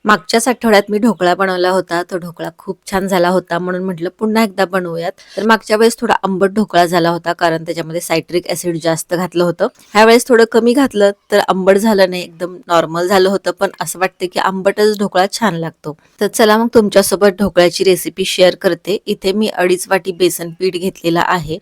मागच्याच आठवड्यात मी ढोकळा बनवला होता. तो ढोकळा खूप छान झाला होता म्हणून म्हटलं पुन्हा एकदा बनवूयात. तर मागच्या वेळेस थोडा आंबट ढोकळा झाला होता कारण त्याच्यामध्ये सायट्रिक ॲसिड जास्त घातलं होतं. ह्यावेळेस थोडं कमी घातलं तर आंबट झालं नाही, एकदम नॉर्मल झालं होतं. पण असं वाटतं की आंबटच ढोकळा छान लागतो. तर चला मग तुमच्यासोबत ढोकळ्याची रेसिपी शेअर करते. इथे मी 2.5 वाटी बेसन पीठ घेतलेलं आहे.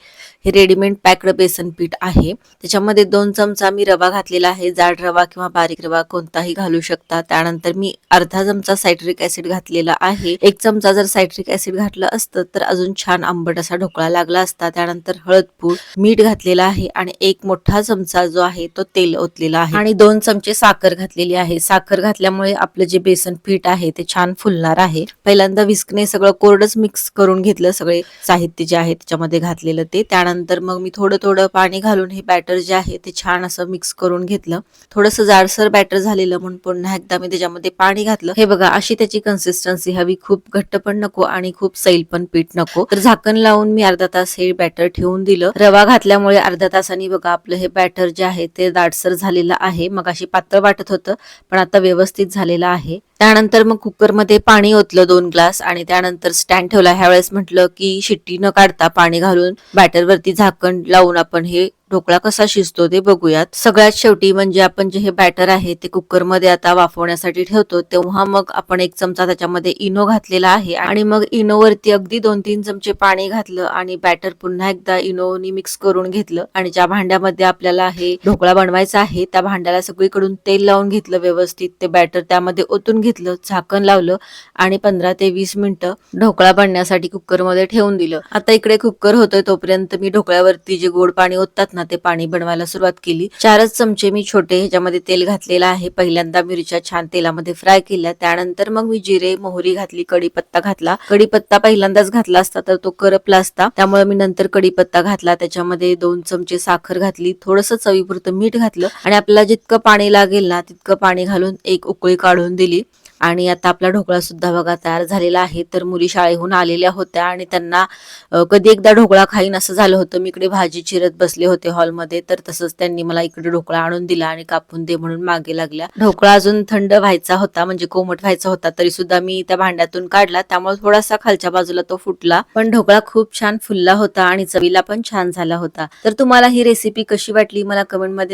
हे रेडीमेड पॅक्ड बेसन पीठ आहे. त्याच्यामध्ये 2 चमचा मी रवा घातलेला आहे. जाड रवा किंवा बारीक रवा कोणताही घालू शकता. त्यानंतर मी अर्धा चमचा सायट्रिक ॲसिड घातलेला आहे. 1 चमचा जर सायट्रिक ॲसिड घातलं असतं तर अजून छान आंबट असा ढोकळा लागला असता. त्यानंतर हळद पूड, मीठ घातलेलं आहे आणि 1 मोठा चमचा जो आहे तो तेल ओतलेला आहे आणि 2 चमचे साखर घातलेली आहे. साखर घातल्यामुळे आपलं जे बेसन पीठ आहे ते छान फुलणार आहे. पहिल्यांदा विस्कने सगळं कोरडच मिक्स करून घेतलं, सगळे साहित्य जे आहे त्याच्यामध्ये घातलेलं ते. त्यानंतर मग मी थोडं थोडं पाणी घालून हे बॅटर जे आहे ते छान असं मिक्स करून घेतलं. थोडंसं जाडसर बॅटर झालेलं म्हणून पुन्हा एकदा मी त्याच्यामध्ये पाणी घातलं. हे बघा, अशी त्याची कन्सिस्टन्सी हवी, खूप घट्ट पण नको आणि खूप सैल पण पीठ नको. तर झाकण लावून मी अर्धा तास हे बॅटर ठेवून दिलं. रवा घातल्यामुळे अर्धा तासांनी बघा आपलं हे बॅटर जे आहे ते दाटसर झालेलं आहे. मग अशी पातळ वाटत होतं पण आता व्यवस्थित झालेलं आहे. त्यानंतर मग कुकरमध्ये पाणी ओतलं 2 ग्लास आणि त्यानंतर स्टँड ठेवला. ह्यावेळेस म्हटलं की शिट्टी न काढता पाणी घालून बॅटरवरती झाकण लावून आपण हे ढोकळा कसा शिजतो ते बघूयात. सगळ्यात शेवटी म्हणजे आपण जे हे बॅटर आहे ते कुकरमध्ये आता वाफवण्यासाठी ठेवतो तेव्हा मग आपण 1 चमचा त्याच्यामध्ये इनो घातलेला आहे आणि मग इनोवरती अगदी 2-3 चमचे पाणी घातलं आणि बॅटर पुन्हा एकदा इनोनी मिक्स करून घेतलं आणि ज्या भांड्यामध्ये आपल्याला हे ढोकळा बनवायचा आहे त्या भांड्याला सगळीकडून तेल लावून घेतलं. व्यवस्थित ते बॅटर त्यामध्ये ओतून घेतलं, झाकण लावलं आणि 15 ते 20 मिनिटं ढोकळा बनण्यासाठी कुकरमध्ये ठेवून दिलं. आता इकडे कुकर होतोय तोपर्यंत मी ढोकळ्यावरती जे गोड पाणी ओततात ना ते पाणी बनवायला सुरुवात केली. 4च चमचे मी छोटे ह्याच्यामध्ये तेल घातलेलं आहे. पहिल्यांदा मिरच्या छान तेलामध्ये फ्राय केल्या. त्यानंतर मग मी जिरे, मोहरी घातली, कढीपत्ता घातला. कढीपत्ता पहिल्यांदाच घातला असता तर तो करपला असता, त्यामुळे मी नंतर कढीपत्ता घातला. त्याच्यामध्ये 2 चमचे साखर घातली, थोडंसं चवीपुरतं मीठ घातलं आणि आपल्याला जितकं पाणी लागेल ना तितकं पाणी घालून 1 उकळी काढून दिली. आणि आता आपला ढोकळा सुद्धा बघा तयार झालेला आहे. तर मुली शाळेहून आलेल्या होत्या आणि त्यांना कधी एकदा ढोकळा खाईन असं झालं होतं. मी इकडे भाजी चिरत बसले होते हॉलमध्ये, तर तसंच त्यांनी मला इकडे ढोकळा आणून दिला आणि कापून दे म्हणून मागे लागल्या. ढोकळा अजून थंड व्हायचा होता, म्हणजे कोमट व्हायचा होता, तरी सुद्धा मी त्या भांड्यातून काढला, त्यामुळे थोडासा खालच्या बाजूला तो फुटला. पण ढोकळा खूप छान फुलला होता आणि चवीला पण छान झाला होता. तर तुम्हाला ही रेसिपी कशी वाटली मला कमेंटमध्ये